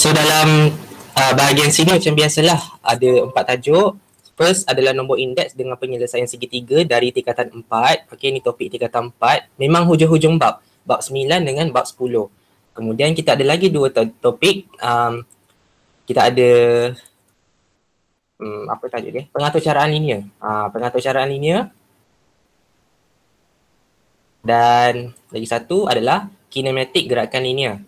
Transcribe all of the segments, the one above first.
So dalam bahagian sini macam biasalah ada 4 tajuk. First adalah nombor indeks dengan penyelesaian segitiga dari tingkatan 4. Okey, ni topik tingkatan 4. Memang hujung-hujung bab. Bab 9 dengan bab 10. Kemudian kita ada lagi dua topik. Kita ada apa tajuk dia? Pengatur caraan linear. Pengatur caraan linear. Dan lagi satu adalah kinematik gerakan linear.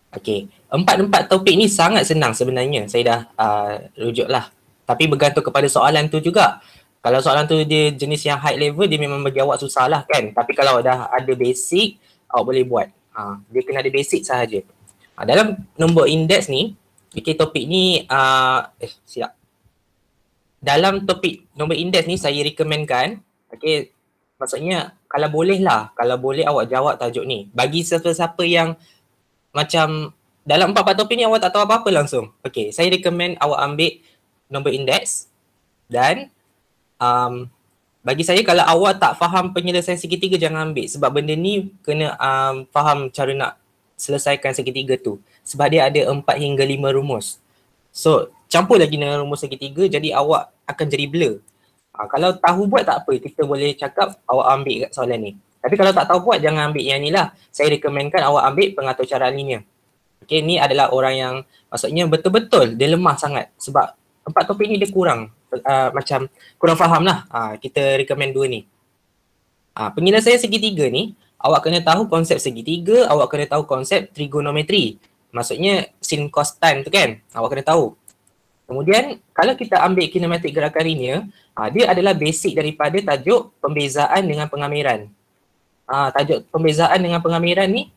Okey, empat topik ni sangat senang sebenarnya. Saya dah rujuklah. Tapi bergantung kepada soalan tu juga. Kalau soalan tu dia jenis yang high level, dia memang bagi awak susah lah kan. Tapi kalau dah ada basic, awak boleh buat. Dia kena ada basic sahaja. Dalam nombor indeks ni, okey, topik ni silap. Dalam topik nombor indeks ni saya recommendkan, okey, maksudnya kalau boleh awak jawab tajuk ni. Bagi siapa-siapa yang macam dalam 4 topik ni awak tak tahu apa-apa langsung. Okey, saya recommend awak ambil nombor indeks dan bagi saya kalau awak tak faham penyelesaian segitiga jangan ambil sebab benda ni kena faham cara nak selesaikan segitiga tu. Sebab dia ada 4 hingga 5 rumus. So, campur lagi dengan rumus segitiga jadi awak akan jadi blur. Kalau tahu buat tak apa, kita boleh cakap awak ambil kat soalan ni. Tapi kalau tak tahu buat, jangan ambil yang ni lah. Saya recommendkan awak ambil pengatur caraan linear. Okay, ni adalah orang yang maksudnya betul-betul dia lemah sangat. Sebab 4 topik ni dia kurang, macam kurang faham lah. Kita recommend 2 ni. Penyelesaian segitiga ni, awak kena tahu konsep segitiga, awak kena tahu konsep trigonometri. Maksudnya sin cos tan tu kan, awak kena tahu. Kemudian kalau kita ambil kinematik gerakan linear, dia adalah basic daripada tajuk pembezaan dengan pengamiran. Tajuk pembezaan dengan pengamiran ni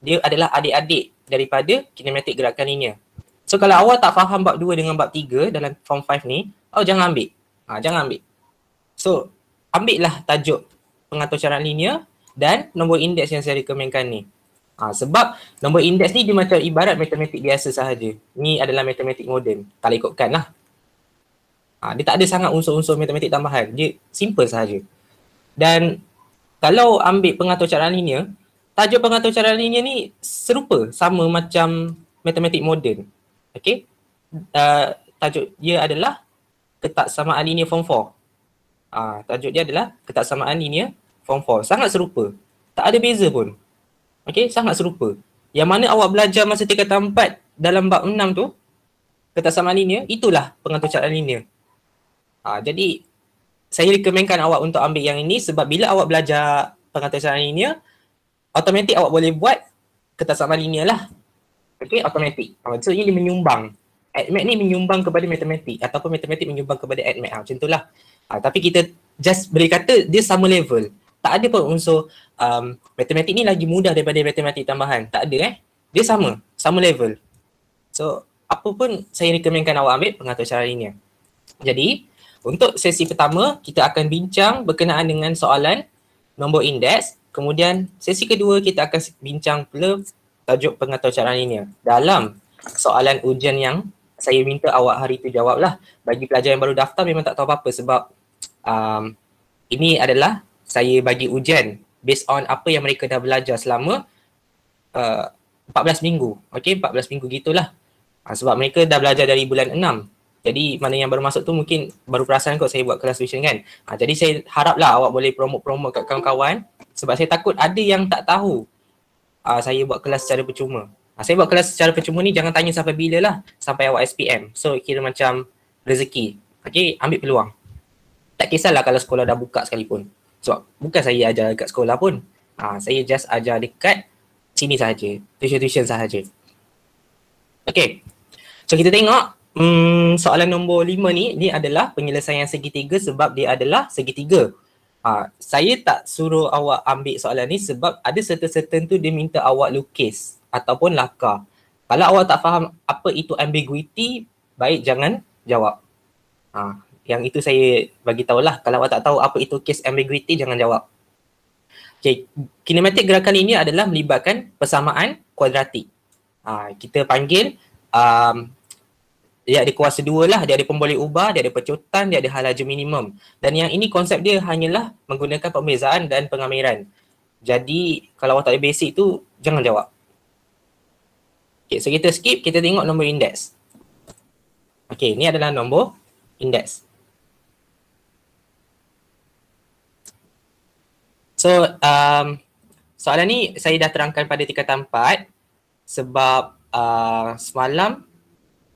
dia adalah adik-adik daripada kinematik gerakan linear. So kalau awak tak faham bab 2 dengan bab 3 dalam form 5 ni, jangan ambil. Jangan ambil. So ambillah tajuk pengatur caraan linear dan nombor indeks yang saya recommendkan ni. Sebab nombor indeks ni dia macam ibarat matematik biasa sahaja. Ni adalah matematik moden. Kalau ikutkan lah. Dia tak ada sangat unsur-unsur matematik tambahan. Dia simple sahaja. Dan kalau ambil pengatur caraan linear, tajuk pengatur caraan linear ni serupa, sama macam matematik moden. Okey? Tajuk dia adalah ketaksamaan linear form 4. Tajuk dia adalah ketaksamaan linear form 4. Sangat serupa. Tak ada beza pun. Okey, sangat serupa. Yang mana awak belajar masa tingkatan 4 dalam bab 6 tu, ketaksamaan linear, itulah pengatur caraan linear. Jadi saya recommendkan awak untuk ambil yang ini sebab bila awak belajar pengatur caraan linear, automatik awak boleh buat ketaksamaan linear lah. Okey, automatik. So ini menyumbang. ADMAT ni menyumbang kepada matematik ataupun matematik menyumbang kepada ADMAT. Macam itulah. Tapi kita just boleh kata dia sama level. Tak ada pun unsur matematik ni lagi mudah daripada matematik tambahan. Tak ada Dia sama level. So apa pun saya recommendkan awak ambil pengatur caraan linear. Jadi untuk sesi pertama kita akan bincang berkenaan dengan soalan nombor indeks. Kemudian sesi kedua kita akan bincang pula tajuk pengatur caraan linear. Dalam soalan ujian yang saya minta awak hari tu jawab lah. Bagi pelajar yang baru daftar memang tak tahu apa-apa sebab ini adalah saya bagi ujian based on apa yang mereka dah belajar selama 14 minggu. Okey, 14 minggu gitulah. Sebab mereka dah belajar dari bulan 6. Jadi mana yang baru masuk tu mungkin baru perasan kot saya buat kelas tuition kan. Jadi saya haraplah awak boleh promote kat kawan-kawan sebab saya takut ada yang tak tahu saya buat kelas secara percuma. Saya buat kelas secara percuma ni jangan tanya sampai bila lah, sampai awak SPM. So kira macam rezeki. Okey, ambil peluang. Tak kisahlah kalau sekolah dah buka sekalipun. Sebab bukan saya ajar dekat sekolah pun. Saya just ajar dekat sini sahaja. Tuition sahaja. Okey. So kita tengok soalan nombor 5 ni adalah penyelesaian segitiga sebab dia adalah segitiga. Saya tak suruh awak ambil soalan ni sebab ada certain tu dia minta awak lukis ataupun lakar. Kalau awak tak faham apa itu ambiguity, baik jangan jawab. Yang itu saya bagi tahulah. Kalau awak tak tahu apa itu case ambiguity, jangan jawab. Okay, kinematik gerakan ini adalah melibatkan persamaan kuadratik. Kita panggil dia ada kuasa 2 lah, dia ada pemboleh ubah, dia ada pecutan, dia ada hal laju minimum. Dan yang ini konsep dia hanyalah menggunakan pembezaan dan pengamiran. Jadi kalau awak tak ada basic tu, jangan jawab. Okay, so kita skip, kita tengok nombor indeks. Okay, ni adalah nombor indeks. So, soalan ni saya dah terangkan pada tingkatan 4 sebab semalam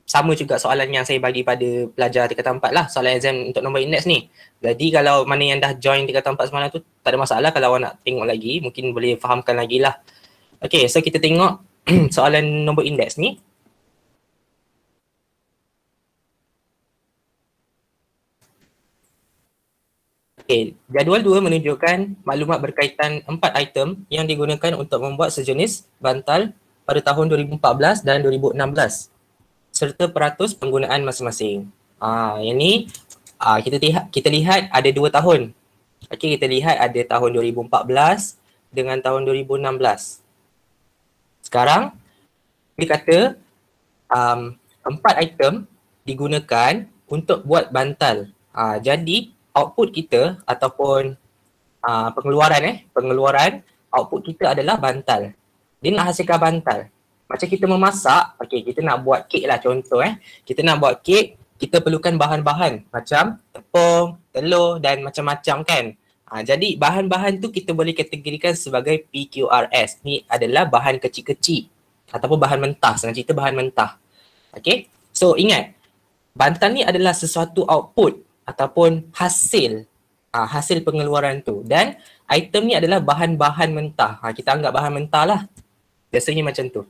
sama juga soalan yang saya bagi pada pelajar tingkatan 4 lah, soalan exam untuk nombor indeks ni. Jadi kalau mana yang dah join tingkatan 4 semalam tu tak ada masalah, kalau awak nak tengok lagi mungkin boleh fahamkan lagi lah. Okay, so kita tengok soalan nombor indeks ni. Okay, jadual 2 menunjukkan maklumat berkaitan 4 item yang digunakan untuk membuat sejenis bantal pada tahun 2014 dan 2016 serta peratus penggunaan masing-masing. Yang ni kita lihat ada 2 tahun. Okay, kita lihat ada tahun 2014 dengan tahun 2016. Sekarang dia kata 4 item digunakan untuk buat bantal. Jadi output kita ataupun pengeluaran output kita adalah bantal. Dia nak hasilkan bantal. Macam kita memasak, okay, kita nak buat kek lah contoh Kita nak buat kek, kita perlukan bahan-bahan macam tepung, telur dan macam-macam kan. Jadi bahan-bahan tu kita boleh kategorikan sebagai PQRS. Ni adalah bahan kecil-kecil ataupun bahan mentah, senang cerita bahan mentah. Okay, so ingat, bantal ni adalah sesuatu output ataupun hasil pengeluaran tu, dan item ni adalah bahan-bahan mentah. Kita anggap bahan mentah lah. Biasanya macam tu.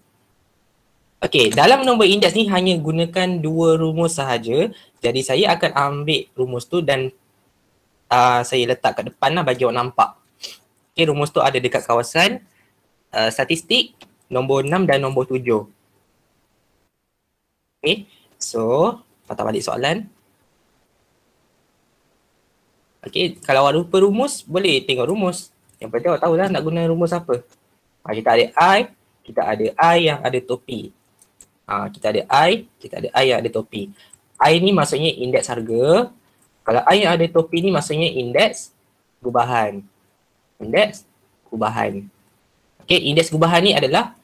Okey, dalam nombor indeks ni hanya gunakan 2 rumus sahaja. Jadi saya akan ambil rumus tu dan saya letak kat depan lah bagi awak nampak. Okey, rumus tu ada dekat kawasan statistik nombor 6 dan nombor 7. Okey, so patah balik soalan. Okay, kalau awak lupa rumus, boleh tengok rumus. Yang penting awak tahulah nak guna rumus apa. Kita ada I yang ada topi. Kita ada I yang ada topi. I ni maksudnya indeks harga. Kalau I yang ada topi ni maksudnya indeks gubahan. Indeks gubahan. Okay, indeks gubahan ni adalah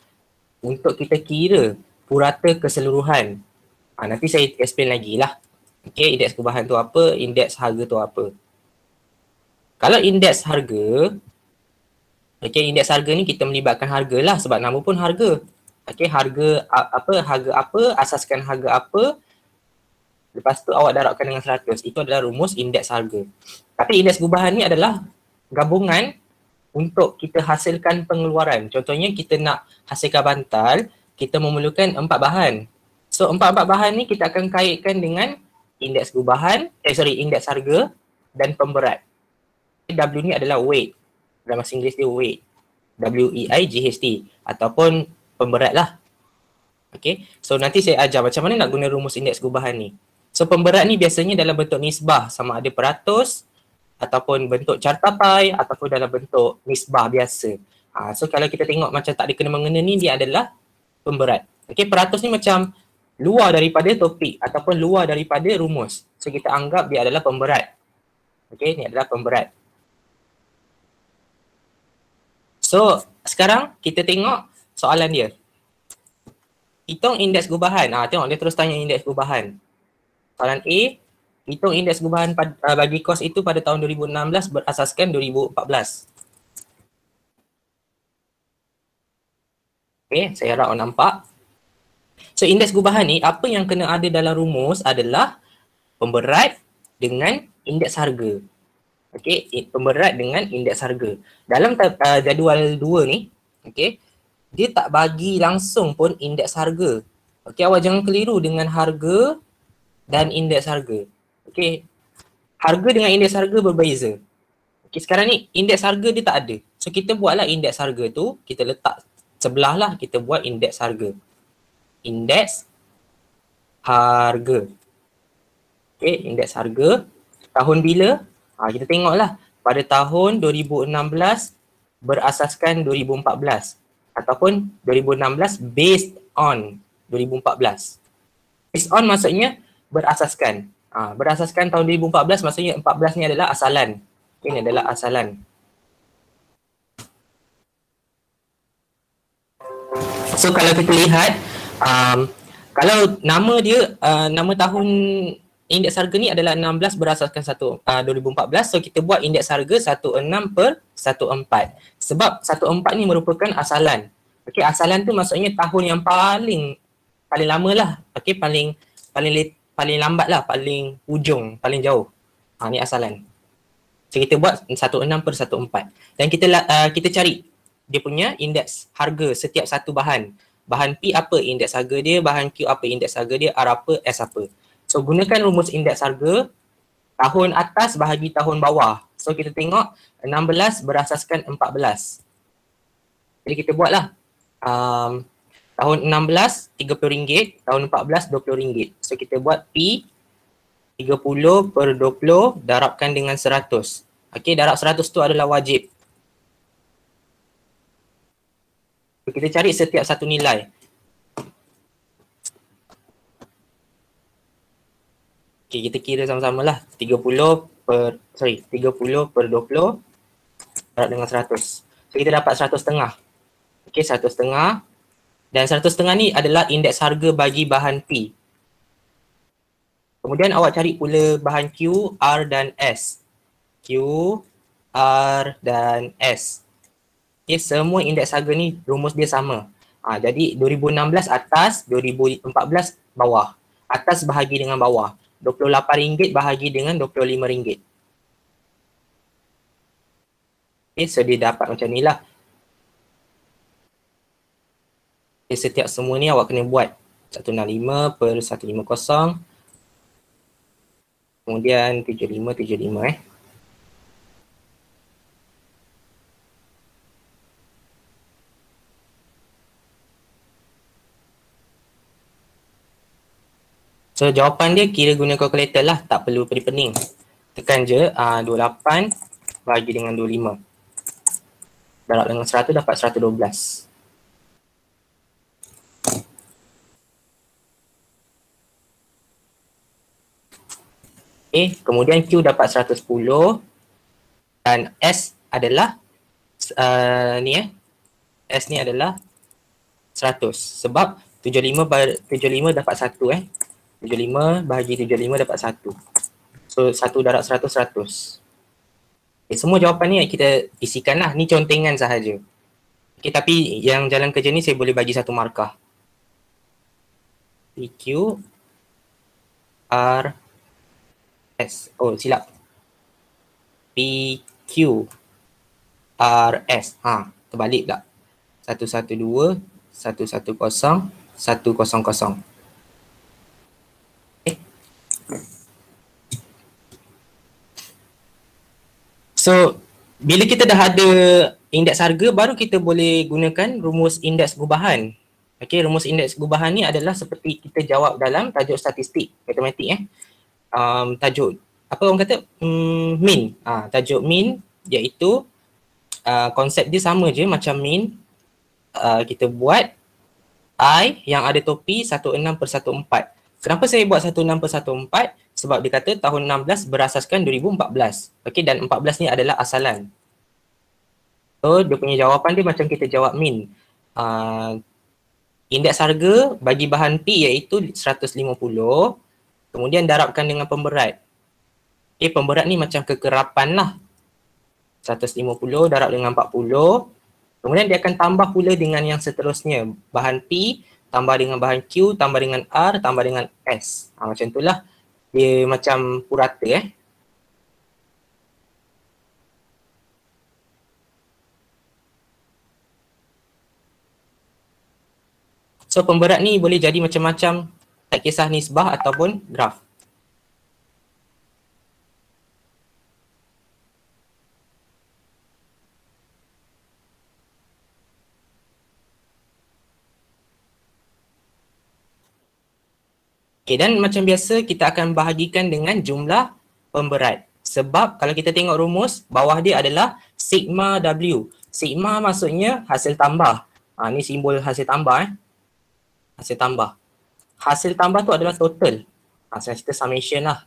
untuk kita kira purata keseluruhan. Nanti saya explain lagi lah. Okay, indeks gubahan tu apa, indeks harga tu apa. Kalau indeks harga, okay, indeks harga ni kita melibatkan harga lah sebab nama pun harga. Okay, harga apa, asaskan harga apa, lepas tu awak darabkan dengan 100. Itu adalah rumus indeks harga. Tapi indeks gubahan ni adalah gabungan untuk kita hasilkan pengeluaran. Contohnya kita nak hasilkan bantal, kita memerlukan 4 bahan. So 4 bahan ni kita akan kaitkan dengan indeks gubahan, indeks harga dan pemberat. W ni adalah weight. Dalam bahasa Inggeris dia weight. W-E-I-G-H-T. Ataupun pemberat lah. Okay. So nanti saya ajar macam mana nak guna rumus indeks gubahan ni. So pemberat ni biasanya dalam bentuk nisbah. Sama ada peratus ataupun bentuk cartapai ataupun dalam bentuk nisbah biasa. So kalau kita tengok macam tak ada kena-mengena ni, dia adalah pemberat. Okay, peratus ni macam luar daripada topik ataupun luar daripada rumus. So kita anggap dia adalah pemberat. Okay, ni adalah pemberat. So, sekarang kita tengok soalan dia. Hitung indeks gubahan. Tengok dia terus tanya indeks gubahan. Soalan A, hitung indeks gubahan bagi kos itu pada tahun 2016 berasaskan 2014. Okay, saya harap awak nampak. So, indeks gubahan ni, apa yang kena ada dalam rumus adalah pemberat dengan indeks harga. Okay, pemberat dengan indeks harga. Dalam jadual 2 ni, okay, dia tak bagi langsung pun indeks harga. Okay, awak jangan keliru dengan harga dan indeks harga. Okay, harga dengan indeks harga berbeza. Okay, sekarang ni indeks harga dia tak ada. So kita buatlah indeks harga tu, kita letak sebelah lah, kita buat indeks harga. Indeks harga. Okay, indeks harga. Tahun bila? Kita tengoklah pada tahun 2016 berasaskan 2014 ataupun 2016 based on 2014. Based on maksudnya berasaskan. Berasaskan tahun 2014 maksudnya 14 ni adalah asalan. Ini adalah asalan. So kalau kita lihat Kalau nama dia, nama tahun indeks harga ni adalah 16 berasaskan 2014. So kita buat indeks harga 16/14. Sebab 14 ni merupakan asalan. Okey, asalan tu maksudnya tahun yang paling lama lah. Okey, paling lambat lah, paling ujung, paling jauh. Ni asalan. So kita buat 16/14. Dan kita cari dia punya indeks harga setiap satu bahan. Bahan P apa indeks harga dia, bahan Q apa indeks harga dia, R apa, S apa. So gunakan rumus indeks harga tahun atas bahagi tahun bawah. So kita tengok 16 berasaskan 14. Jadi kita buatlah. Tahun 16 RM30, tahun 14 RM20. So kita buat P 30/20 darabkan dengan 100. Okey, darab 100 tu adalah wajib. Kita cari setiap satu nilai. Okey, kita kira sama-sama lah. 30/20 darab dengan 100. So kita dapat 100/2. Okey, 100/2. Dan 100/2 ni adalah indeks harga bagi bahan P. Kemudian awak cari pula bahan Q, R dan S. Q, R dan S. Okay, semua indeks harga ni rumus dia sama. Jadi 2016 atas, 2014 bawah. Atas bahagi dengan bawah. RM28 bahagi dengan RM25. Okay, so dia dapat macam ni lah. Okay, setiap semua ni awak kena buat 165/150. Kemudian 75. So jawapan dia kira guna kalkulator lah, tak perlu pening-pening. Tekan je 28 bagi dengan 25. Darab dengan 100 dapat 112. Okay, kemudian Q dapat 110 dan S adalah S ni adalah 100 sebab 75 dapat 1 75 bahagi 75 dapat 1. So 1 darab 100, 100. Okay, semua jawapan ni kita isikan lah. Ni contengan sahaja. Okay, tapi yang jalan kerja ni saya boleh bagi satu markah. PQ R S. Oh silap. PQ R S. Terbalik pula. 112 110 100. So, bila kita dah ada indeks harga, baru kita boleh gunakan rumus indeks gubahan. Okey, rumus indeks gubahan ni adalah seperti kita jawab dalam tajuk statistik, matematik tajuk, apa orang kata? Mean. Tajuk mean iaitu konsep dia sama je macam mean. Kita buat I yang ada topi 16/14. Kenapa saya buat 16/14? Sebab dia kata tahun 16 berasaskan 2014. Okey, dan 14 ni adalah asalan. So, dia punya jawapan dia macam kita jawab mean. Indeks harga bagi bahan P iaitu 150. Kemudian darabkan dengan pemberat. Okey, pemberat ni macam kekerapan lah. 150 darab dengan 40. Kemudian dia akan tambah pula dengan yang seterusnya. Bahan P tambah dengan bahan Q, tambah dengan R, tambah dengan S. Macam itulah. Dia macam purata So pemberat ni boleh jadi macam-macam, tak kisah nisbah ataupun graf. Okay, dan macam biasa kita akan bahagikan dengan jumlah pemberat. Sebab kalau kita tengok rumus, bawah dia adalah sigma W. Sigma maksudnya hasil tambah. Ni simbol hasil tambah Hasil tambah. Hasil tambah tu adalah total. Kita summation lah.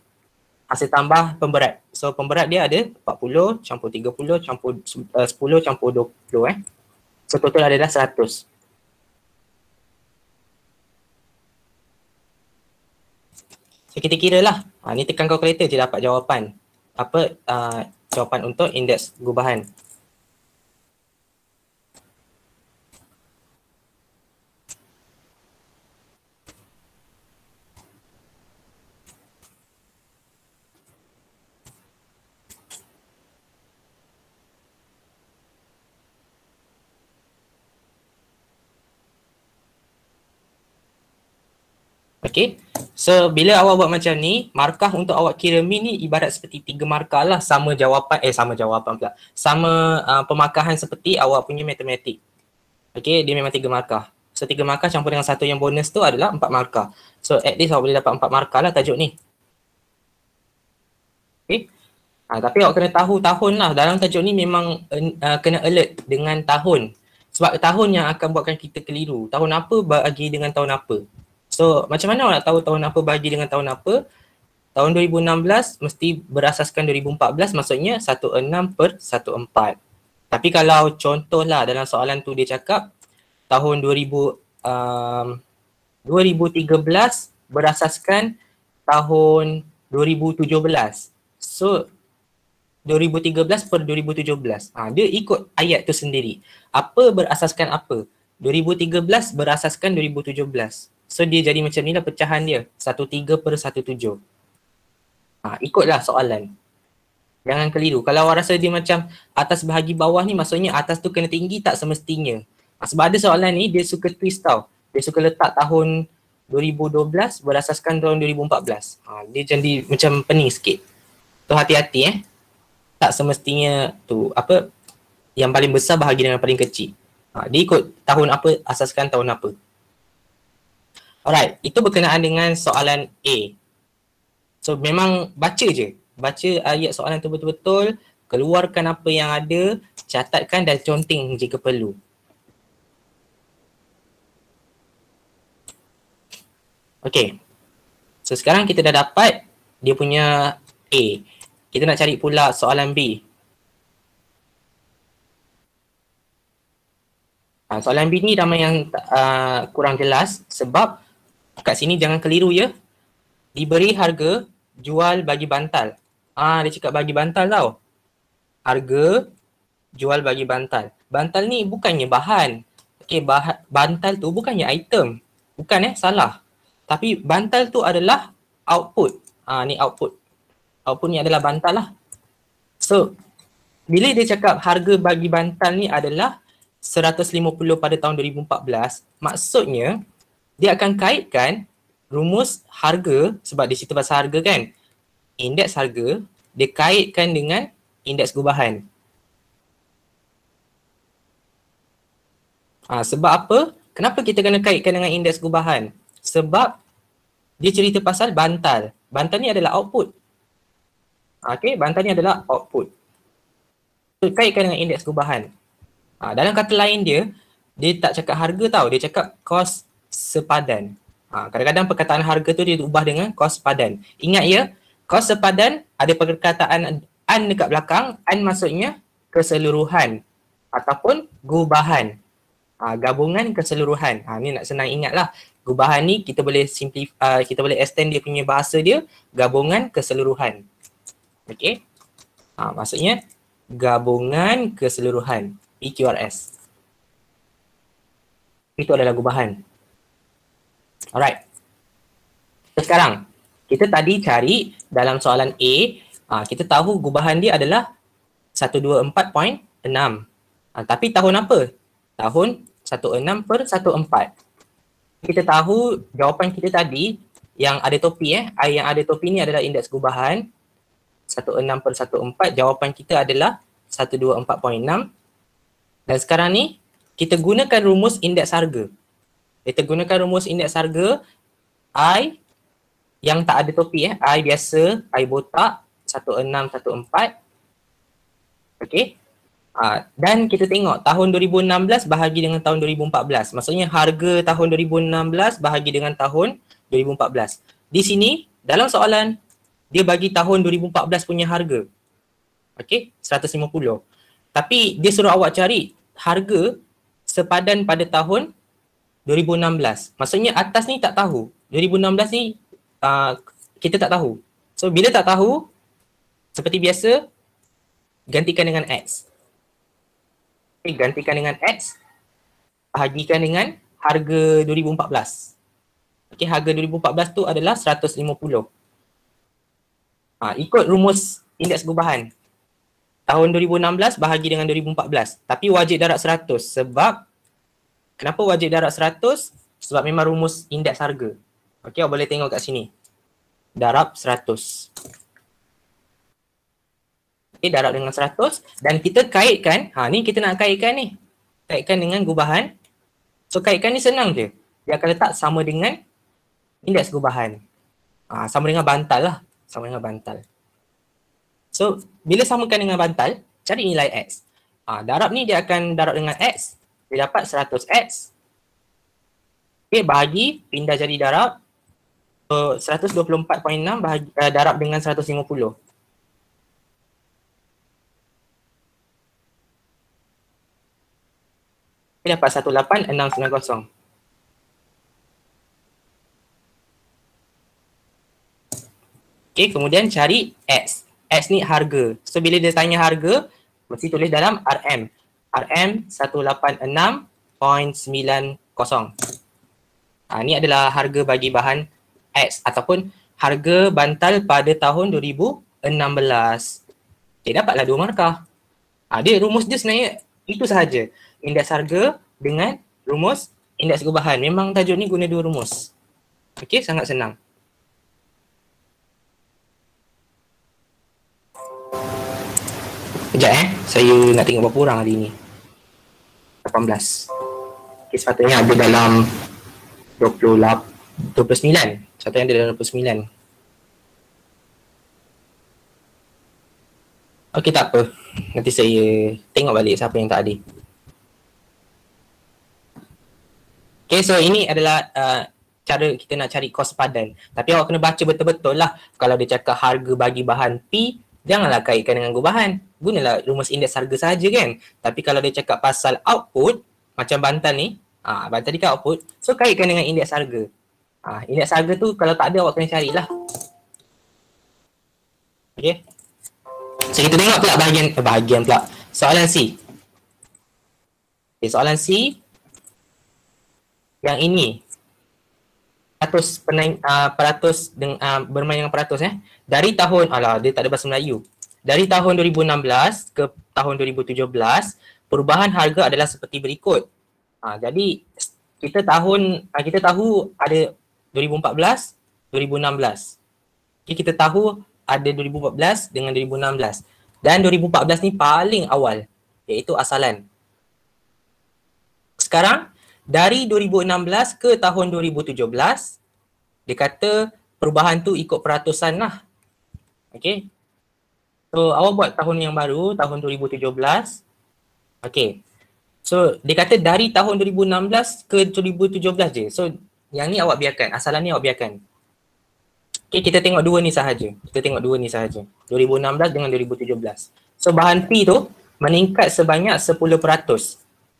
Hasil tambah pemberat. So pemberat dia ada 40 campur 30 campur 10 campur 20 So total adalah 100. So kita kira lah. Ni tekan kalkulator je dapat jawapan. Apa jawapan untuk indeks gubahan. Okay, so bila awak buat macam ni, markah untuk awak kira min ni ibarat seperti 3 markah lah, sama jawapan, sama jawapan pula, sama pemakahan seperti awak punya matematik. Okay, dia memang 3 markah. So 3 markah campur dengan satu yang bonus tu adalah 4 markah. So at least awak boleh dapat 4 markah lah tajuk ni. Okay, tapi awak kena tahu tahun lah, dalam tajuk ni memang kena alert dengan tahun. Sebab tahun yang akan buatkan kita keliru, tahun apa bagi dengan tahun apa. So macam mana awak nak tahu tahun apa bagi dengan tahun apa? Tahun 2016 mesti berasaskan 2014, maksudnya 16/14. Tapi kalau contohlah dalam soalan tu dia cakap tahun 2013 berasaskan tahun 2017. So 2013/2017. Dia ikut ayat tu sendiri. Apa berasaskan apa? 2013 berasaskan 2017. So dia jadi macam ni lah pecahan dia. 13/17. Ikutlah soalan. Jangan keliru. Kalau awak rasa dia macam atas bahagi bawah ni, maksudnya atas tu kena tinggi, tak semestinya. Sebab ada soalan ni dia suka twist tau. Dia suka letak tahun 2012 berasaskan tahun 2014. Dia jadi macam pening sikit. Tu hati-hati Tak semestinya tu apa yang paling besar bahagi dengan yang paling kecil. Dia ikut tahun apa, asaskan tahun apa. Alright, itu berkenaan dengan soalan A. So memang baca je. Baca ayat soalan tu betul-betul, keluarkan apa yang ada, catatkan dan conteng jika perlu. Okay. So sekarang kita dah dapat dia punya A. Kita nak cari pula soalan B. Soalan B ni ramai yang kurang jelas sebab kat sini jangan keliru ya. Diberi harga jual bagi bantal. Dia cakap bagi bantal tau. Harga jual bagi bantal. Bantal ni bukannya bahan. Okay, bantal tu bukannya item. Bukan salah. Tapi bantal tu adalah output. Ni output. Output ni adalah bantal lah. So, bila dia cakap harga bagi bantal ni adalah 150 pada tahun 2014, maksudnya dia akan kaitkan rumus harga, sebab di situ pasal harga kan. Indeks harga, dia kaitkan dengan indeks gubahan. Sebab apa? Kenapa kita kena kaitkan dengan indeks gubahan? Sebab dia cerita pasal bantal. Bantal ni adalah output. Okay, bantal ni adalah output. So, kaitkan dengan indeks gubahan. Dalam kata lain dia tak cakap harga tau. Dia cakap kos sepadan. Kadang-kadang perkataan harga tu dia ubah dengan kos sepadan. Ingat ya, kos sepadan ada perkataan an dekat belakang. An maksudnya keseluruhan ataupun gubahan. Gabungan keseluruhan. Ni nak senang ingat lah. Gubahan ni kita boleh kita boleh extend dia punya bahasa dia, gabungan keseluruhan. Okay. Maksudnya gabungan keseluruhan. PQRS. Itu adalah gubahan. Alright. Sekarang, kita tadi cari dalam soalan A, kita tahu gubahan dia adalah 124.6. Tapi tahun apa? Tahun 16/14. Kita tahu jawapan kita tadi yang ada topi yang ada topi ni adalah indeks gubahan 16/14. Jawapan kita adalah 124.6. Dan sekarang ni kita gunakan rumus indeks harga. Kita gunakan rumus indeks harga I yang tak ada topi I biasa, I botak 1614. Okey. Dan kita tengok tahun 2016 bahagi dengan tahun 2014. Maksudnya harga tahun 2016 bahagi dengan tahun 2014. Di sini dalam soalan dia bagi tahun 2014 punya harga. Okey, 150. Tapi dia suruh awak cari harga sepadan pada tahun 2016. Maksudnya atas ni tak tahu. 2016 ni kita tak tahu. So bila tak tahu, seperti biasa, gantikan dengan X. Okay, gantikan dengan X, bahagikan dengan harga 2014. Okay, harga 2014 tu adalah 150. Ikut rumus indeks gubahan. Tahun 2016 bahagi dengan 2014. Tapi wajib darab 100 sebab, kenapa wajib darab 100? Sebab memang rumus indeks harga. Okay, awak boleh tengok kat sini. Darab 100. Okay, darab dengan 100 dan kita kaitkan, ni kita nak kaitkan ni. Kaitkan dengan gubahan. So kaitkan ni senang je. Dia akan letak sama dengan indeks gubahan. Sama dengan bantal lah. Sama dengan bantal. So, bila samakan dengan bantal, cari nilai X. Darab ni dia akan darab dengan X. Dia dapat 100X. Okay, bahagi, pindah jadi darab. So, 124.6 bahagi, darab dengan 150. Dia dapat 18690. Okay, kemudian cari X. X ni harga. So, bila dia tanya harga, mesti tulis dalam RM. RM 186.90. Ni adalah harga bagi bahan X ataupun harga bantal pada tahun 2016. Okay, dapatlah 2 markah. Dia rumus dia sebenarnya itu sahaja. Indeks harga dengan rumus indeks gubahan. Memang tajuk ni guna 2 rumus. Okay, sangat senang. Sekejap saya nak tengok berapa orang hari ni. 18. Okay, sepatutnya ada dalam 29. Sepatutnya ada dalam 29. Okay, tak apa. Nanti saya tengok balik siapa yang tak ada. Okay, so ini adalah cara kita nak cari kos padan. Tapi awak kena baca betul-betul lah. Kalau dia cakap harga bagi bahan P, janganlah kaitkan dengan gubahan. Gunalah rumus indeks harga sahaja kan. Tapi kalau dia cakap pasal output, macam bantal ni, bantal ni kan output, so kaitkan dengan indeks harga. Indeks harga tu kalau tak ada awak kena carilah. Okay. So kita tengok pula bahagian pula. Soalan C. Okay, soalan C. Yang ini. Peratus bermain dengan peratus Dari tahun, dia tak ada bahasa Melayu. Dari tahun 2016 ke tahun 2017, perubahan harga adalah seperti berikut. Jadi kita tahu ada 2014, 2016. Okay, kita tahu ada 2014 dengan 2016. Dan 2014 ni paling awal, iaitu asalan. Sekarang, dari 2016 ke tahun 2017, dia kata perubahan tu ikut peratusan lah. Okay. So, awak buat tahun yang baru, tahun 2017. Okay. So, dia kata dari tahun 2016 ke 2017 je. So, yang ni awak biarkan. Asalan ni awak biarkan. Okay, kita tengok dua ni sahaja. 2016 dengan 2017. So, bahan P tu meningkat sebanyak 10%.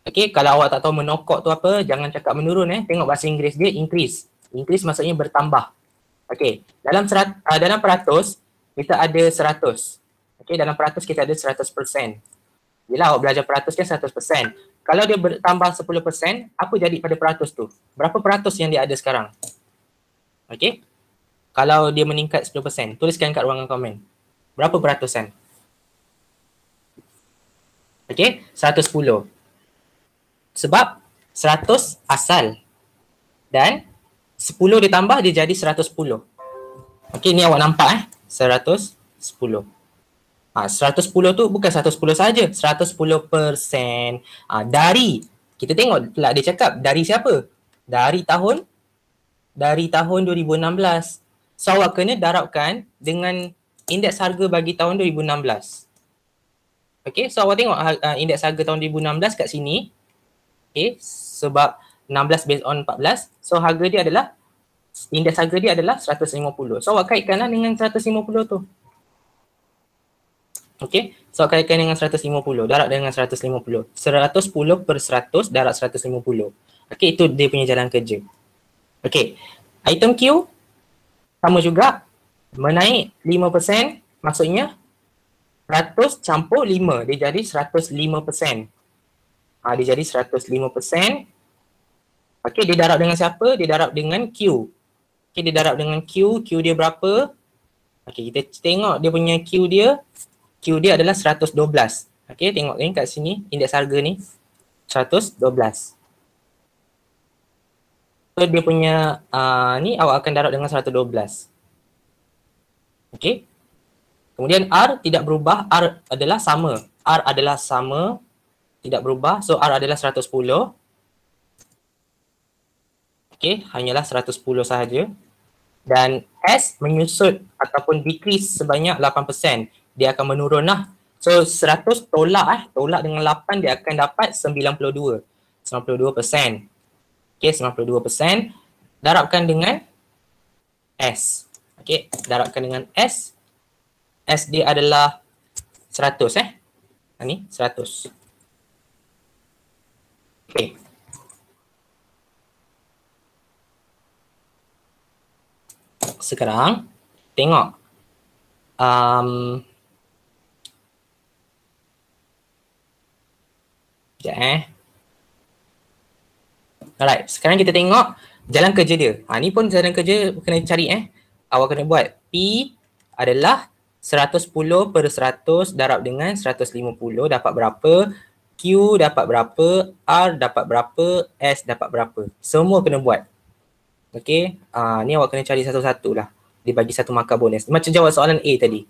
Okay, kalau awak tak tahu menokok tu apa, jangan cakap menurun Tengok bahasa Inggeris dia increase. Increase maksudnya bertambah. Okay, dalam peratus, kita ada 100. Okay, dalam peratus kita ada 100%. Yelah, awak belajar peratus kan 100%. Kalau dia bertambah 10%, apa jadi pada peratus tu? Berapa peratus yang dia ada sekarang? Okay, kalau dia meningkat 10%, tuliskan kat ruangan komen. Berapa peratusan? Okay, 110. Sebab 100 asal. Dan 10 ditambah dia jadi 110. Okay, ni awak nampak 110. 110 tu bukan 110 saja, 110%. Dari, kita tengok pula dia cakap dari siapa? Dari tahun 2016. So awak kena darabkan dengan indeks harga bagi tahun 2016. Okay, so awak tengok indeks harga tahun 2016 kat sini. Okay, sebab 16 based on 14. So harga dia adalah, indeks harga dia adalah 150. So awak kaitkanlah dengan 150 tu. Okay, so kaitkan dengan 150, darab dengan 150. 110 per 100 darab 150. Okay, itu dia punya jalan kerja. Okay, item Q sama juga. Menaik 5% maksudnya 100 campur 5, dia jadi 105%. Dia jadi 105%. Okey, dia darab dengan siapa? Dia darab dengan Q. Okey, dia darab dengan Q. Q dia berapa? Okey, kita tengok dia punya Q dia. Q dia adalah 112. Okey, tengok ni kat sini, indeks harga ni 112. So dia punya ni awak akan darab dengan 112. Okey. Kemudian R tidak berubah, R adalah sama. R adalah sama, tidak berubah. So R adalah 110. Okey, hanyalah 110 sahaja. Dan S menyusut ataupun decrease sebanyak 8%. Dia akan menurun lah. So 100 tolak dengan 8 dia akan dapat 92. 92%. Okey, 92%. Darabkan dengan S. Okey, darabkan dengan S. S dia adalah 100 Ni 100. Okey. Sekarang tengok sekejap Alright, sekarang kita tengok jalan kerja dia. Ni pun jalan kerja kena cari Awak kena buat P adalah 110 per 100 darab dengan 150 dapat berapa? Q dapat berapa? R dapat berapa? S dapat berapa? Semua kena buat. Okey, ni awak kena cari satu-satu lah. Dia bagi satu markah bonus. Macam jawab soalan A tadi.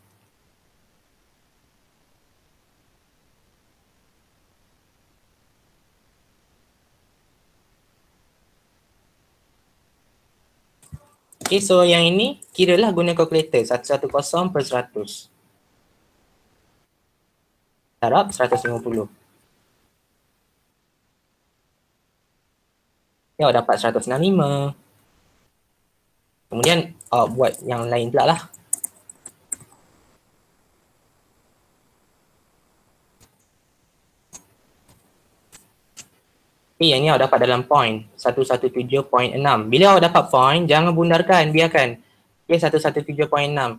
Okay, so yang ini kiralah guna kalkulator 110 per 100 darab 150. Ya, awak dapat 165. Kemudian awak buat yang lain pula lah. Yang ni awak dapat dalam point 117.6. Bila awak dapat point, jangan bundarkan, biarkan. Okay, 117.6.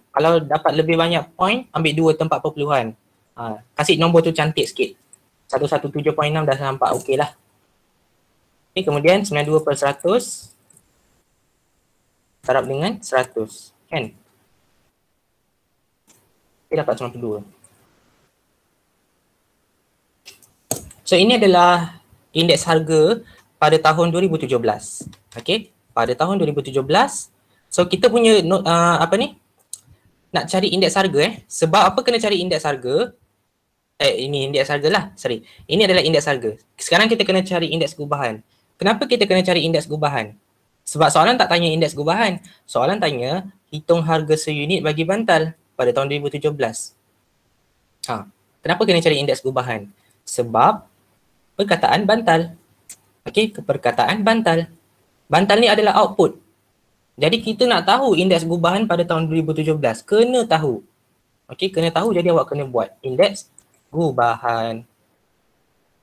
Kalau dapat lebih banyak point, ambil 2 tempat perpuluhan. Kasih nombor tu cantik sikit. 117.6 dah nampak okey lah. Okay, kemudian 92 per 100 darab dengan 100. Kan? Okay, dapat 92. So ini adalah indeks harga pada tahun 2017. Okey, pada tahun 2017. So kita punya nak cari indeks harga Sebab apa kena cari indeks harga? Ini indeks harga lah. Sorry. Ini adalah indeks harga. Sekarang kita kena cari indeks gubahan. Kenapa kita kena cari indeks gubahan? Sebab soalan tak tanya indeks gubahan. Soalan tanya hitung harga seunit bagi bantal pada tahun 2017. Kenapa kena cari indeks gubahan? Sebab perkataan bantal. Okey, perkataan bantal. Bantal ni adalah output. Jadi kita nak tahu indeks gubahan pada tahun 2017. Kena tahu. Okey, kena tahu, jadi awak kena buat indeks gubahan.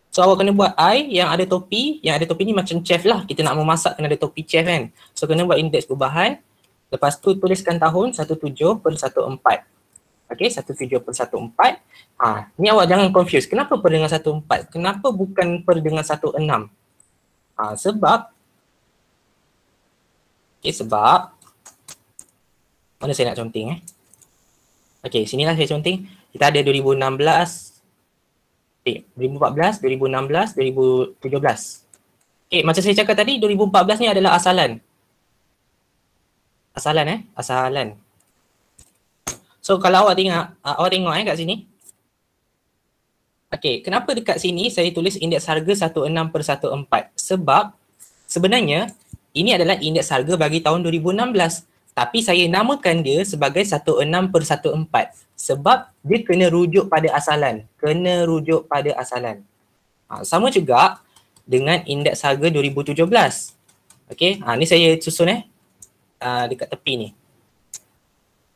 So awak kena buat I yang ada topi. Yang ada topi ni macam chef lah. Kita nak memasak kena ada topi chef kan. So kena buat indeks gubahan. Lepas tu tuliskan tahun 17 per 14. Okey, 17 per 14. Ni awak jangan confuse. Kenapa per dengan 14? Kenapa bukan per dengan 16? Sebab sebab mana saya nak conteng Okey, sinilah saya conteng. Kita ada 2016, 2014, 2016, 2017. Okey, macam saya cakap tadi 2014 ni adalah asalan. Asalan. So kalau awak tengok kat sini. Okey, kenapa dekat sini saya tulis indeks harga 16 per 14? Sebab sebenarnya ini adalah indeks harga bagi tahun 2016. Tapi saya namakan dia sebagai 16 per 14. Sebab dia kena rujuk pada asalan. Sama juga dengan indeks harga 2017. Okey, ni saya susun dekat tepi ni.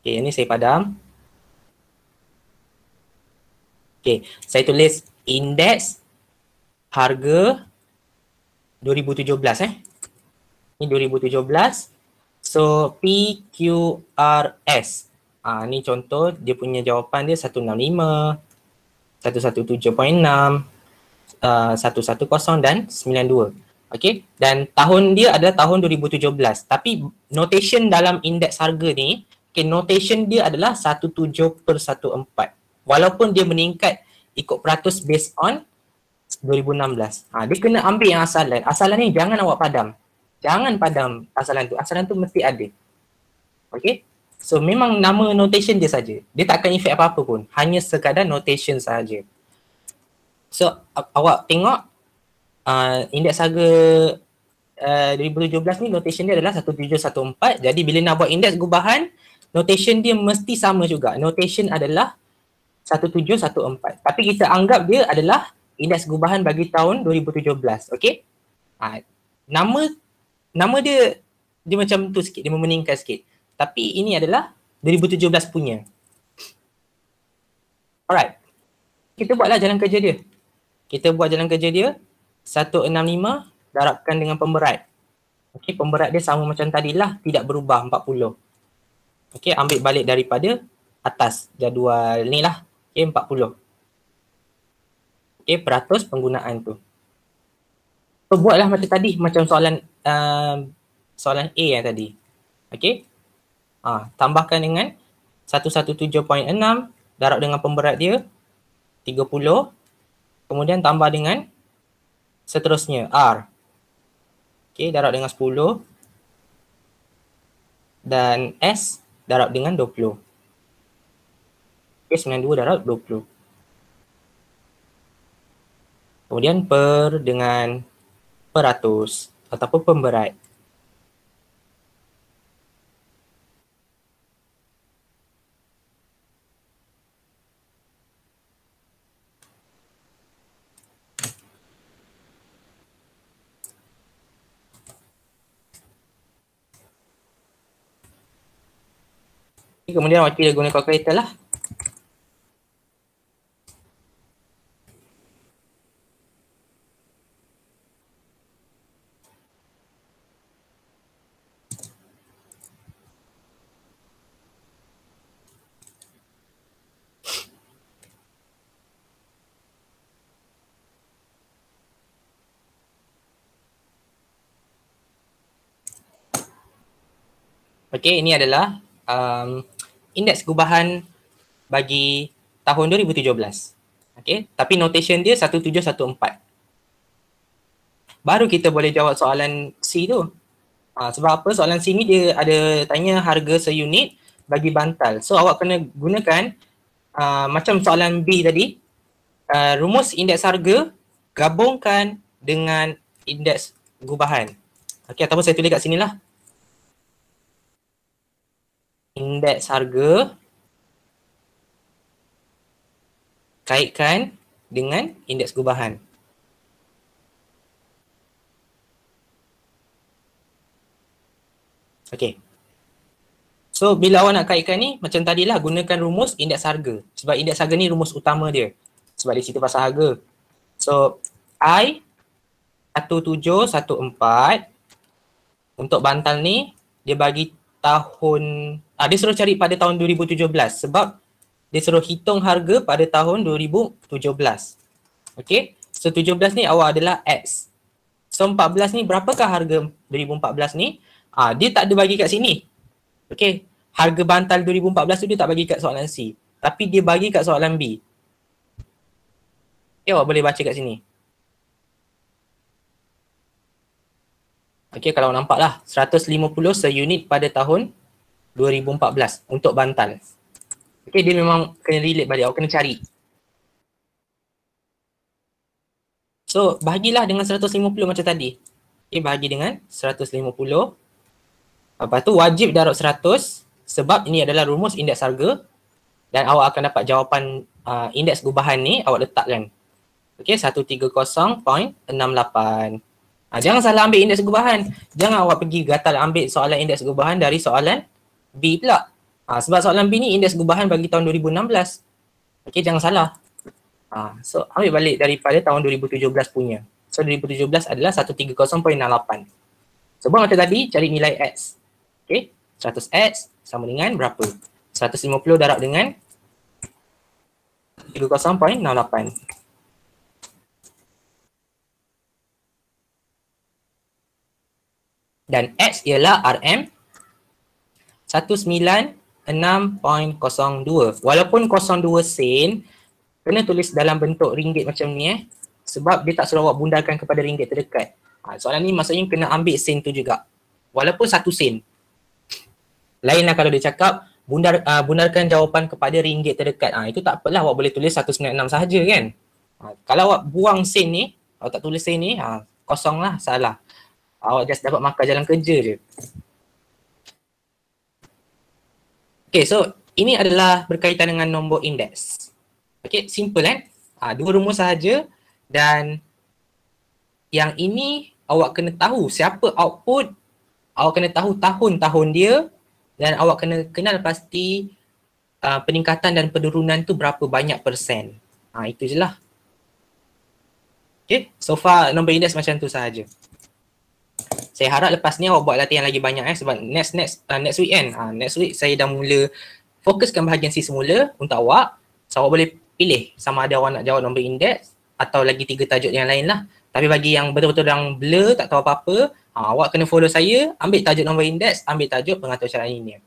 Okey, ni saya padam. Okey, saya tulis indeks harga 2017 Ni 2017. So PQRS. Ni contoh dia punya jawapan dia 165, 117.6, 110 dan 92. Okey, dan tahun dia adalah tahun 2017. Tapi notation dalam indeks harga ni, notation dia adalah 17/14. Walaupun dia meningkat ikut peratus based on 2016. Dia kena ambil yang asalan. Asalan ni jangan awak padam. Jangan padam asalan tu. Asalan tu mesti ada. Okey. So memang nama notation dia saja. Dia tak akan efek apa-apa pun. Hanya sekadar notation saja. So awak tengok indeks harga 2017 ni notation dia adalah 1714. Jadi bila nak buat indeks gubahan, notation dia mesti sama juga. Notation adalah 1714. Tapi kita anggap dia adalah indeks gubahan bagi tahun 2017. Okey? Nama dia macam tu sikit, dia memeningkan sikit. Tapi ini adalah 2017 punya. Alright. Kita buatlah jalan kerja dia. Kita buat jalan kerja dia 165 darabkan dengan pemberat. Okey, pemberat dia sama macam tadilah, tidak berubah 40. Okey, ambil balik daripada atas jadual ni lah. Okey, 40. Okey, peratus penggunaan tu. So, buatlah macam tadi, macam soalan soalan A yang tadi. Okey. Tambahkan dengan 117.6 darab dengan pemberat dia 30. Kemudian tambah dengan seterusnya R. Okey, darab dengan 10 dan S darab dengan 20. Okey, 92 darab 20. Kemudian per dengan peratus ataupun pemberat. Kemudian wakil guna kalkulator lah. Okey, ini adalah indeks gubahan bagi tahun 2017. Okey, tapi notation dia 1714. Baru kita boleh jawab soalan C tu. Sebab apa? Soalan C ni dia ada tanya harga seunit bagi bantal. So awak kena gunakan macam soalan B tadi, rumus indeks harga gabungkan dengan indeks gubahan. Okey, ataupun saya tulis kat sini lah. Indeks harga kaitkan dengan indeks gubahan. Okey. So bila awak nak kaitkan ni macam tadilah, gunakan rumus indeks harga. Sebab indeks harga ni rumus utama dia. Sebab dia cerita pasal harga. So I 1714 untuk bantal ni dia bagi tahun, dia suruh cari pada tahun 2017 sebab dia suruh hitung harga pada tahun 2017. Okey, so 17 ni awak adalah X. So 14 ni berapakah harga 2014 ni? Dia tak ada bagi kat sini. Okey, harga bantal 2014 tu dia tak bagi kat soalan C. Tapi dia bagi kat soalan B. Okay, awak boleh baca kat sini. Okey, kalau nampak lah 150 seunit pada tahun 2014 untuk bantal. Okey, dia memang kena relate balik, awak kena cari. So, bahagilah dengan 150 macam tadi. Okey, bahagi dengan 150. Lepas tu wajib darab 100 sebab ini adalah rumus indeks harga dan awak akan dapat jawapan indeks gubahan ni awak letakkan. Okey, 130.68. Jangan salah ambil indeks gubahan. Jangan awak pergi gatal ambil soalan indeks gubahan dari soalan B pula. Sebab soalan B ni indeks gubahan bagi tahun 2016. Okey, jangan salah. So ambil balik daripada tahun 2017 punya. So 2017 adalah 130.68. Sebab macam tadi cari nilai X. Okey, 100X sama dengan berapa? 150 darab dengan 30.08. Dan X ialah RM 196.02. Walaupun 02 sen, kena tulis dalam bentuk ringgit macam ni sebab dia tak suruh awak bundarkan kepada ringgit terdekat. Soalan ni maksudnya kena ambil sen tu juga. Walaupun 1 sen. Lainlah kalau dia cakap bundarkan jawapan kepada ringgit terdekat. Itu tak apalah, awak boleh tulis 196 sahaja kan. Kalau awak buang sen ni, awak tak tulis sen ni, kosong lah, salah. Awak just dapat markah jalan kerja je. Okay, so ini adalah berkaitan dengan nombor indeks. Okay, simple kan? Dua rumus sahaja dan yang ini awak kena tahu siapa output, awak kena tahu tahun-tahun dia dan awak kena kenal pasti peningkatan dan penurunan tu berapa banyak persen. Itu je lah. Okay, so far nombor indeks macam tu sahaja. Saya harap lepas ni awak buat latihan lagi banyak sebab next week kan. Next week saya dah mula fokuskan bahagian C semula untuk awak. So awak boleh pilih sama ada awak nak jawab nombor indeks atau lagi 3 tajuk yang lain lah. Tapi bagi yang betul-betul yang blur, tak tahu apa-apa, awak kena follow saya, ambil tajuk nombor indeks, ambil tajuk pengatur cara linear.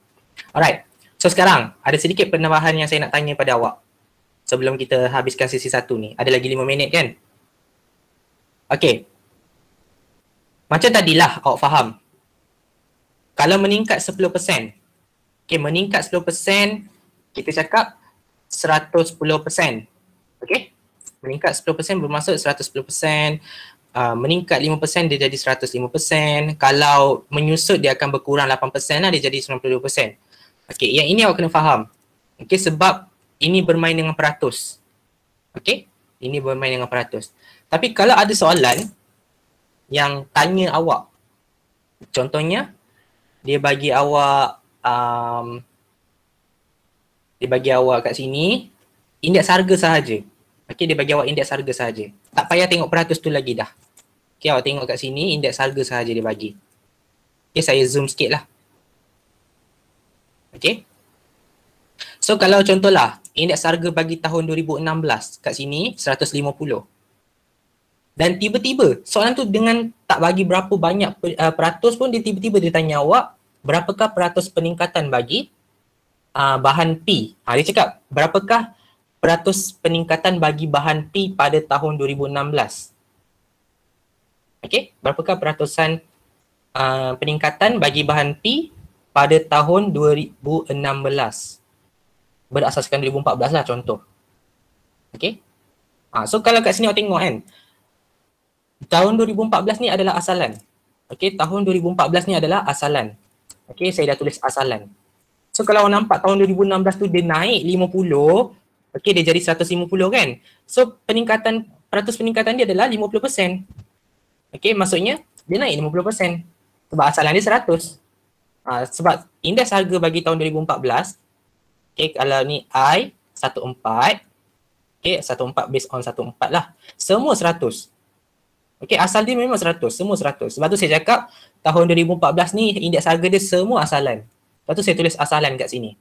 Alright, so sekarang ada sedikit penambahan yang saya nak tanya pada awak sebelum kita habiskan sesi 1 ni. Ada lagi 5 minit kan? Okay. Macam tadilah awak faham. Kalau meningkat 10%, okay, meningkat 10%, kita cakap 110%. Okay? Meningkat 10% bermaksud 110%. Meningkat 5% dia jadi 105%. Kalau menyusut dia akan berkurang 8% lah, dia jadi 92%. Okay, yang ini awak kena faham. Okay, sebab ini bermain dengan peratus. Okay? Ini bermain dengan peratus. Tapi kalau ada soalan yang tanya awak, contohnya dia bagi awak kat sini indeks harga sahaja. Okey, dia bagi awak indeks harga sahaja. Tak payah tengok peratus tu lagi dah. Okey, awak tengok kat sini indeks harga sahaja dia bagi. Okey, saya zoom sikit lah. Okey. So kalau contohlah indeks harga bagi tahun 2016 kat sini 150. Dan tiba-tiba soalan tu dengan tak bagi berapa banyak peratus pun dia tiba-tiba dia tanya awak berapakah peratus peningkatan bagi bahan P. Dia cakap berapakah peratus peningkatan bagi bahan P pada tahun 2016. Okey, berapakah peratusan peningkatan bagi bahan P pada tahun 2016. Berasaskan 2014 lah contoh. Okey. So kalau kat sini awak tengok kan, tahun 2014 ni adalah asalan. Okey, tahun 2014 ni adalah asalan. Okey, saya dah tulis asalan. So kalau awak nampak tahun 2016 tu dia naik 50, okey dia jadi 150 kan. So peratus peningkatan dia adalah 50%. Okey, maksudnya dia naik 50%. Sebab asalan dia 100. Sebab indeks harga bagi tahun 2014, okey kalau ni I 14, okey 14 based on 14 lah. Semua 100. Okey, asal dia memang 100, semua 100. Sebab tu saya cakap tahun 2014 ni indeks harga dia semua asalan. Lepas tu saya tulis asalan kat sini.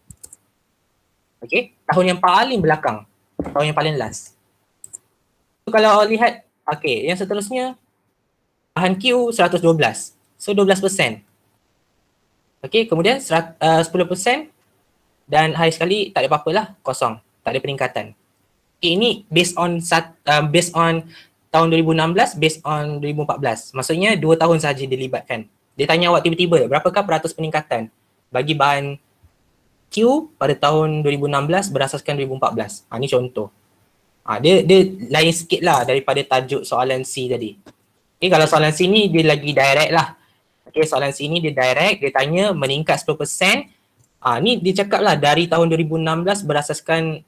Okey, tahun yang paling belakang, tahun yang paling last. So kalau awak lihat, okey, yang seterusnya bahan Q 112. So 12%. Okey, kemudian 10% dan hari sekali tak ada apa-apa lah, kosong, tak ada peningkatan. Okay, ini based on tahun 2016 based on 2014. Maksudnya 2 tahun sahaja dilibatkan. Dia tanya awak tiba-tiba berapakah peratus peningkatan bagi bahan Q pada tahun 2016 berasaskan 2014. Ni contoh. Dia lain sikit lah daripada tajuk soalan C tadi. Okay, kalau soalan C ni dia lagi direct lah. Okay, soalan C ni dia direct, dia tanya meningkat 10%. Ni dia cakap lah dari tahun 2016 berasaskan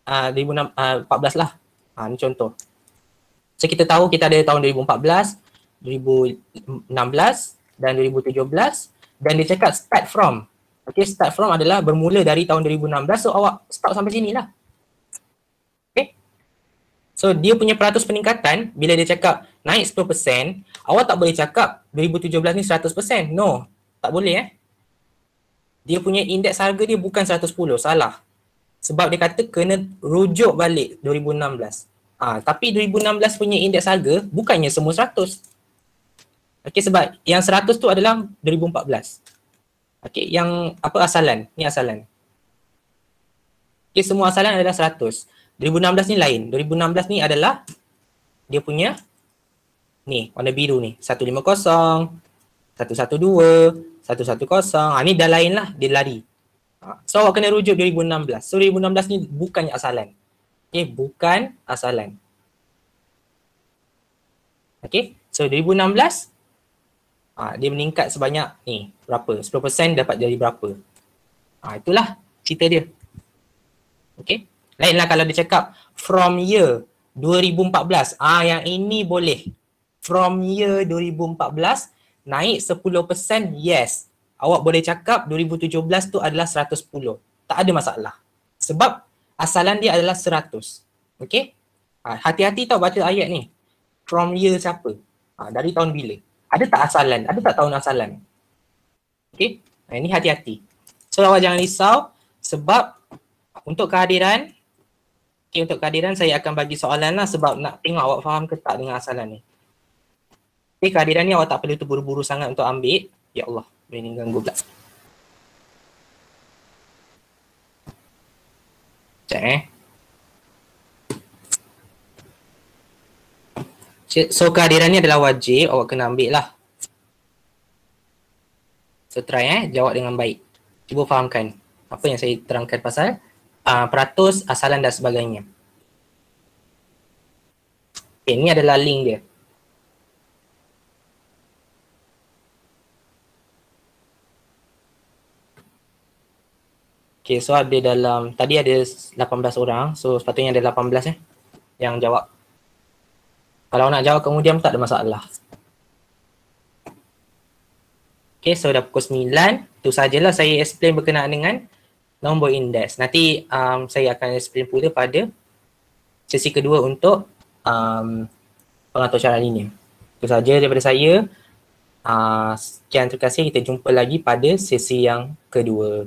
2014 lah. Ni contoh. So kita tahu kita ada tahun 2014, 2016 dan 2017 dan dia cakap start from. Okay, start from adalah bermula dari tahun 2016, so awak stop sampai sini lah. Okay. So dia punya peratus peningkatan bila dia cakap naik 10%, awak tak boleh cakap 2017 ni 100%. No, tak boleh dia punya indeks harga dia bukan 110, salah. Sebab dia kata kena rujuk balik 2016. Tapi 2016 punya indeks harga bukannya semua 100. Okey, sebab yang 100 tu adalah 2014. Okey, yang apa asalan? Ni asalan. Okey, semua asalan adalah 100. 2016 ni lain. 2016 ni adalah dia punya ni, warna biru ni. 150, 112, 110. Ni dah lain lah, dia lari. So awak kena rujuk 2016. So 2016 ni bukannya asalan. Okay, bukan asalan. Okay, so 2016 dia meningkat sebanyak ni, berapa? 10% dapat jadi berapa? Itulah cerita dia. Okay, lainlah kalau dia cakap from year 2014. Yang ini boleh. From year 2014 naik 10%, yes. Awak boleh cakap 2017 tu adalah 110. Tak ada masalah. Sebab asalan dia adalah 100. Okay? Hati-hati tau baca ayat ni. From year siapa? Dari tahun bila? Ada tak asalan? Ada tak tahun asalan? Okay? Ini hati-hati. So awak jangan risau sebab untuk kehadiran, untuk kehadiran saya akan bagi soalan lah sebab nak tengok awak faham ke tak dengan asalan ni. Okay, kehadiran ni awak tak perlu terburu-buru sangat untuk ambil. Ya Allah. Ini ganggu pula. Sekejap So kehadiran ni adalah wajib, awak kena ambil lah. So try jawab dengan baik. Cuba fahamkan apa yang saya terangkan pasal peratus, asalan dan sebagainya. Okay, ni adalah link dia. Okay, so ada dalam, tadi ada 18 orang, so sepatutnya ada 18 yang jawab. Kalau nak jawab kemudian tak ada masalah. Okay, so dah pukul 9, tu sajalah saya explain berkenaan dengan nombor indeks. Nanti saya akan explain pula pada sesi kedua untuk pengatur cara linear. Itu saja daripada saya. Sekian, terima kasih. Kita jumpa lagi pada sesi yang kedua.